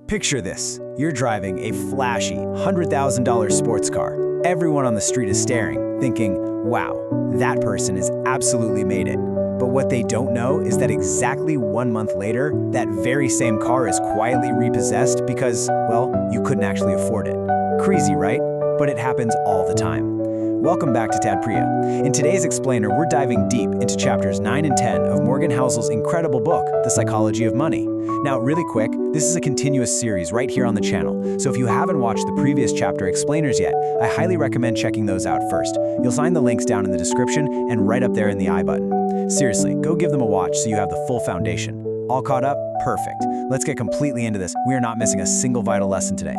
Picture this. You're driving a flashy $100,000 sports car. Everyone on the street is staring, thinking, wow, that person has absolutely made it. But what they don't know is that exactly 1 month later, that very same car is quietly repossessed because, well, you couldn't actually afford it. Crazy, right? But it happens all the time. Welcome back to Tatprya. In today's explainer, we're diving deep into chapters 9 and 10 of Morgan Housel's incredible book, The Psychology of Money. Now, really quick, this is a continuous series right here on the channel, so if you haven't watched the previous chapter explainers yet, I highly recommend checking those out first. You'll find the links down in the description and right up there in the I button. Seriously, go give them a watch so you have the full foundation. All caught up? Perfect. Let's get completely into this. We are not missing a single vital lesson today.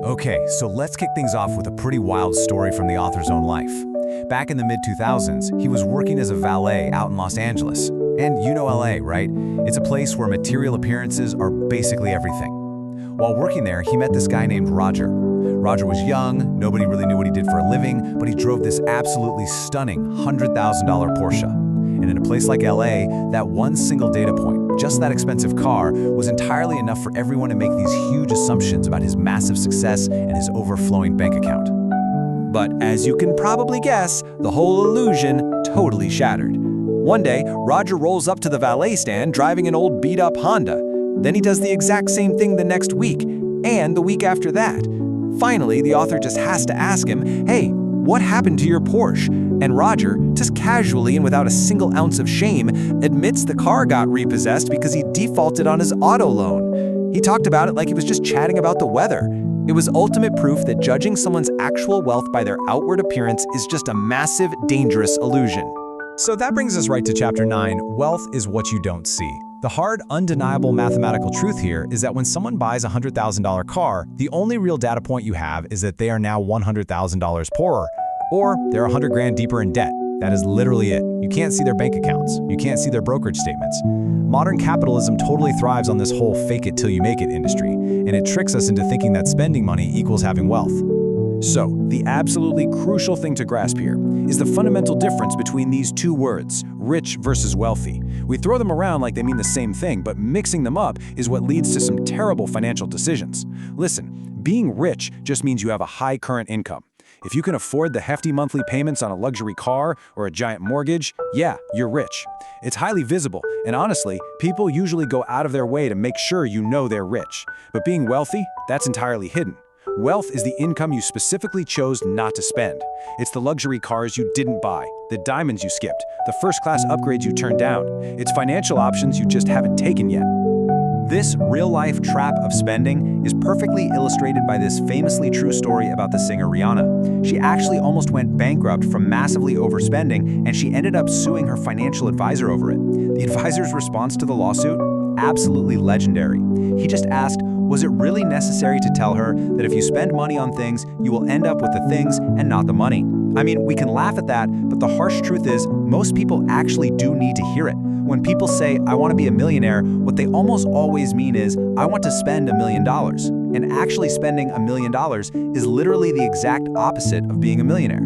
Okay, so let's kick things off with a pretty wild story from the author's own life. Back in the mid-2000s, he was working as a valet out in Los Angeles. And you know LA, right? It's a place where material appearances are basically everything. While working there, he met this guy named Roger. Roger was young, nobody really knew what he did for a living, but he drove this absolutely stunning $100,000 Porsche. And in a place like LA, that one single data point, just that expensive car, was entirely enough for everyone to make these huge assumptions about his massive success and his overflowing bank account. But as you can probably guess, the whole illusion totally shattered. One day, Roger rolls up to the valet stand driving an old beat-up Honda. Then he does the exact same thing the next week, and the week after that. Finally, the author just has to ask him, hey, what happened to your Porsche? And Roger, just casually and without a single ounce of shame, admits the car got repossessed because he defaulted on his auto loan. He talked about it like he was just chatting about the weather. It was ultimate proof that judging someone's actual wealth by their outward appearance is just a massive, dangerous illusion. So that brings us right to chapter 9, Wealth is What You Don't See. The hard, undeniable mathematical truth here is that when someone buys a $100,000 car, the only real data point you have is that they are now $100,000 poorer, or they're 100 grand deeper in debt. That is literally it. You can't see their bank accounts. You can't see their brokerage statements. Modern capitalism totally thrives on this whole fake it till you make it industry, and it tricks us into thinking that spending money equals having wealth. So, the absolutely crucial thing to grasp here is the fundamental difference between these two words, rich versus wealthy. We throw them around like they mean the same thing, but mixing them up is what leads to some terrible financial decisions. Listen, being rich just means you have a high current income. If you can afford the hefty monthly payments on a luxury car or a giant mortgage, yeah, you're rich. It's highly visible, and honestly, people usually go out of their way to make sure you know they're rich. But being wealthy, that's entirely hidden. Wealth is the income you specifically chose not to spend. It's the luxury cars you didn't buy, the diamonds you skipped, the first-class upgrades you turned down. It's financial options you just haven't taken yet. This real-life trap of spending is perfectly illustrated by this famously true story about the singer Rihanna. She actually almost went bankrupt from massively overspending, and she ended up suing her financial advisor over it. The advisor's response to the lawsuit? Absolutely legendary. He just asked, was it really necessary to tell her that if you spend money on things, you will end up with the things and not the money? I mean, we can laugh at that, but the harsh truth is, most people actually do need to hear it. When people say, I want to be a millionaire, what they almost always mean is, I want to spend $1 million. And actually spending $1 million is literally the exact opposite of being a millionaire.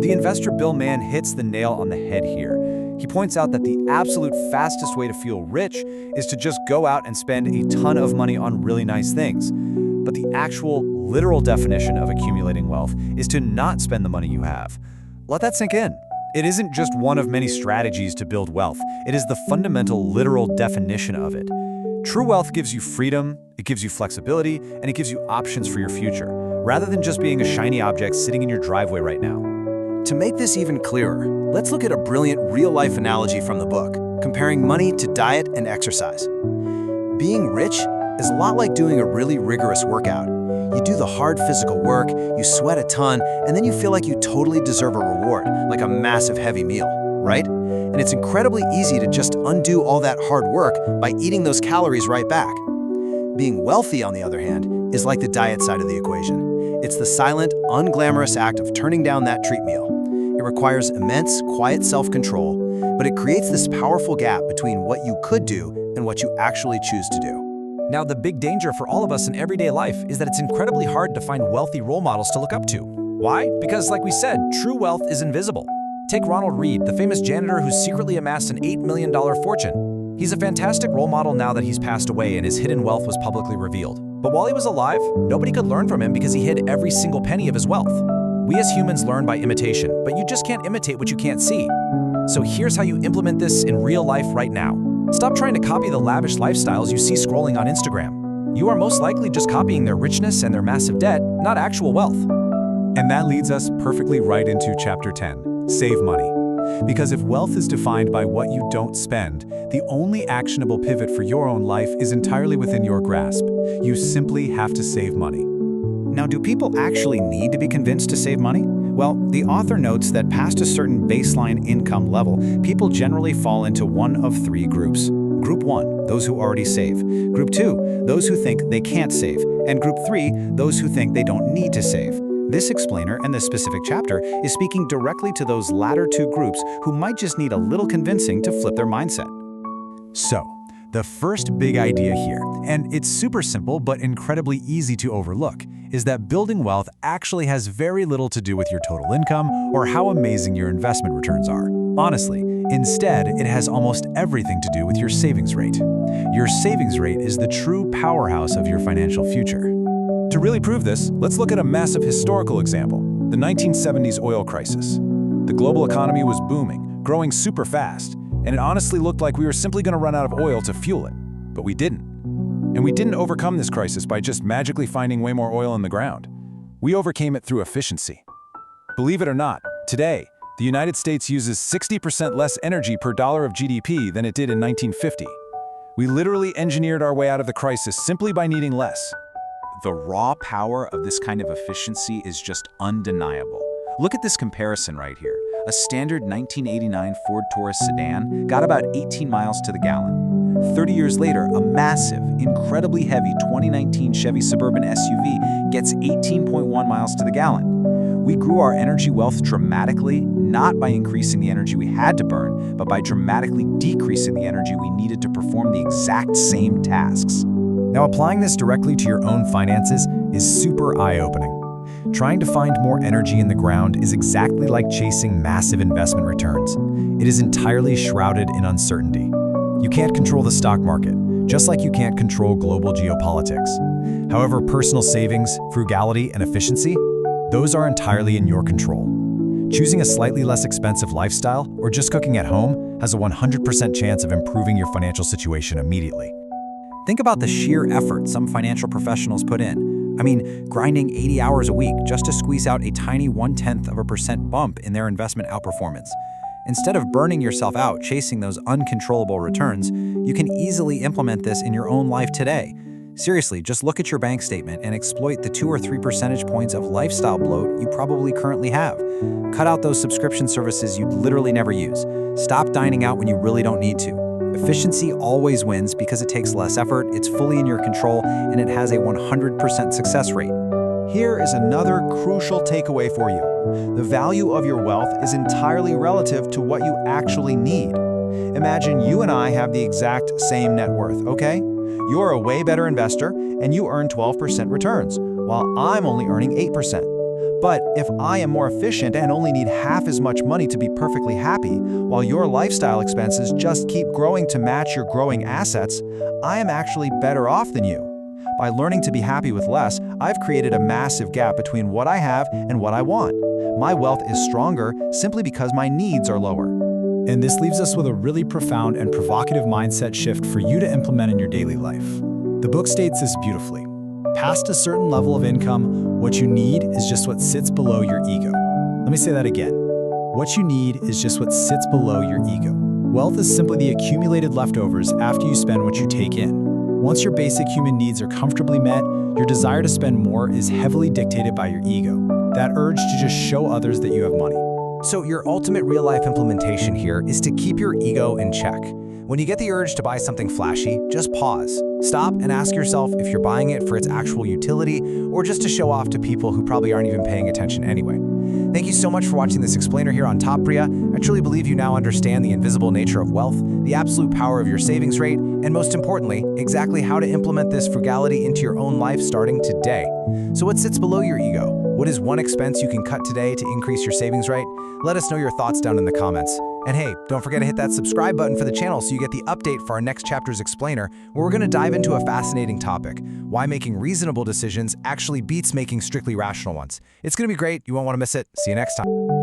The investor Bill Mann hits the nail on the head here. He points out that the absolute fastest way to feel rich is to just go out and spend a ton of money on really nice things. But the actual, literal definition of accumulating wealth is to not spend the money you have. Let that sink in. It isn't just one of many strategies to build wealth. It is the fundamental, literal definition of it. True wealth gives you freedom, it gives you flexibility, and it gives you options for your future, rather than just being a shiny object sitting in your driveway right now. To make this even clearer, let's look at a brilliant real-life analogy from the book, comparing money to diet and exercise. Being rich is a lot like doing a really rigorous workout. You do the hard physical work, you sweat a ton, and then you feel like you totally deserve a reward, like a massive heavy meal, right? And it's incredibly easy to just undo all that hard work by eating those calories right back. Being wealthy, on the other hand, is like the diet side of the equation. It's the silent, unglamorous act of turning down that treat meal. It requires immense, quiet self-control, but it creates this powerful gap between what you could do and what you actually choose to do. Now, the big danger for all of us in everyday life is that it's incredibly hard to find wealthy role models to look up to. Why? Because, like we said, true wealth is invisible. Take Ronald Read, the famous janitor who secretly amassed an $8 million fortune. He's a fantastic role model now that he's passed away and his hidden wealth was publicly revealed. But while he was alive, nobody could learn from him because he hid every single penny of his wealth. We as humans learn by imitation, but you just can't imitate what you can't see. So here's how you implement this in real life right now. Stop trying to copy the lavish lifestyles you see scrolling on Instagram. You are most likely just copying their richness and their massive debt, not actual wealth. And that leads us perfectly right into Chapter 10, Save Money. Because if wealth is defined by what you don't spend, the only actionable pivot for your own life is entirely within your grasp. You simply have to save money. Now, do people actually need to be convinced to save money? Well, the author notes that past a certain baseline income level, people generally fall into one of three groups. Group 1, those who already save. Group 2, those who think they can't save. And Group 3, those who think they don't need to save. This explainer and this specific chapter is speaking directly to those latter two groups who might just need a little convincing to flip their mindset. So, the first big idea here, and it's super simple but incredibly easy to overlook, is that building wealth actually has very little to do with your total income or how amazing your investment returns are. Honestly, instead, it has almost everything to do with your savings rate. Your savings rate is the true powerhouse of your financial future. To really prove this, let's look at a massive historical example, the 1970s oil crisis. The global economy was booming, growing super fast, and it honestly looked like we were simply going to run out of oil to fuel it. But we didn't. And we didn't overcome this crisis by just magically finding way more oil in the ground. We overcame it through efficiency. Believe it or not, today, the United States uses 60% less energy per dollar of GDP than it did in 1950. We literally engineered our way out of the crisis simply by needing less. The raw power of this kind of efficiency is just undeniable. Look at this comparison right here. A standard 1989 Ford Taurus sedan got about 18 miles to the gallon. 30 years later, a massive, incredibly heavy 2019 Chevy Suburban SUV gets 18.1 miles to the gallon. We grew our energy wealth dramatically, not by increasing the energy we had to burn, but by dramatically decreasing the energy we needed to perform the exact same tasks. Now, applying this directly to your own finances is super eye-opening. Trying to find more energy in the ground is exactly like chasing massive investment returns. It is entirely shrouded in uncertainty. You can't control the stock market, just like you can't control global geopolitics. However, personal savings, frugality, and efficiency, those are entirely in your control. Choosing a slightly less expensive lifestyle or just cooking at home has a 100% chance of improving your financial situation immediately. Think about the sheer effort some financial professionals put in. I mean, grinding 80 hours a week just to squeeze out a tiny 0.1% bump in their investment outperformance. Instead of burning yourself out chasing those uncontrollable returns, you can easily implement this in your own life today. Seriously, just look at your bank statement and exploit the 2 or 3 percentage points of lifestyle bloat you probably currently have. Cut out those subscription services you literally never use. Stop dining out when you really don't need to. Efficiency always wins because it takes less effort, it's fully in your control, and it has a 100% success rate. Here is another crucial takeaway for you. The value of your wealth is entirely relative to what you actually need. Imagine you and I have the exact same net worth, okay? You're a way better investor and you earn 12% returns, while I'm only earning 8%. But if I am more efficient and only need half as much money to be perfectly happy, while your lifestyle expenses just keep growing to match your growing assets, I am actually better off than you. By learning to be happy with less, I've created a massive gap between what I have and what I want. My wealth is stronger simply because my needs are lower. And this leaves us with a really profound and provocative mindset shift for you to implement in your daily life. The book states this beautifully. Past a certain level of income, what you need is just what sits below your ego. Let me say that again. What you need is just what sits below your ego. Wealth is simply the accumulated leftovers after you spend what you take in. Once your basic human needs are comfortably met, your desire to spend more is heavily dictated by your ego, that urge to just show others that you have money. So your ultimate real-life implementation here is to keep your ego in check. When you get the urge to buy something flashy, just pause. Stop and ask yourself if you're buying it for its actual utility or just to show off to people who probably aren't even paying attention anyway. Thank you so much for watching this explainer here on Tatparya. I truly believe you now understand the invisible nature of wealth, the absolute power of your savings rate, and most importantly, exactly how to implement this frugality into your own life starting today. So what sits below your ego? What is one expense you can cut today to increase your savings rate? Let us know your thoughts down in the comments. And hey, don't forget to hit that subscribe button for the channel so you get the update for our next chapter's explainer, where we're going to dive into a fascinating topic: why making reasonable decisions actually beats making strictly rational ones. It's going to be great. You won't want to miss it. See you next time.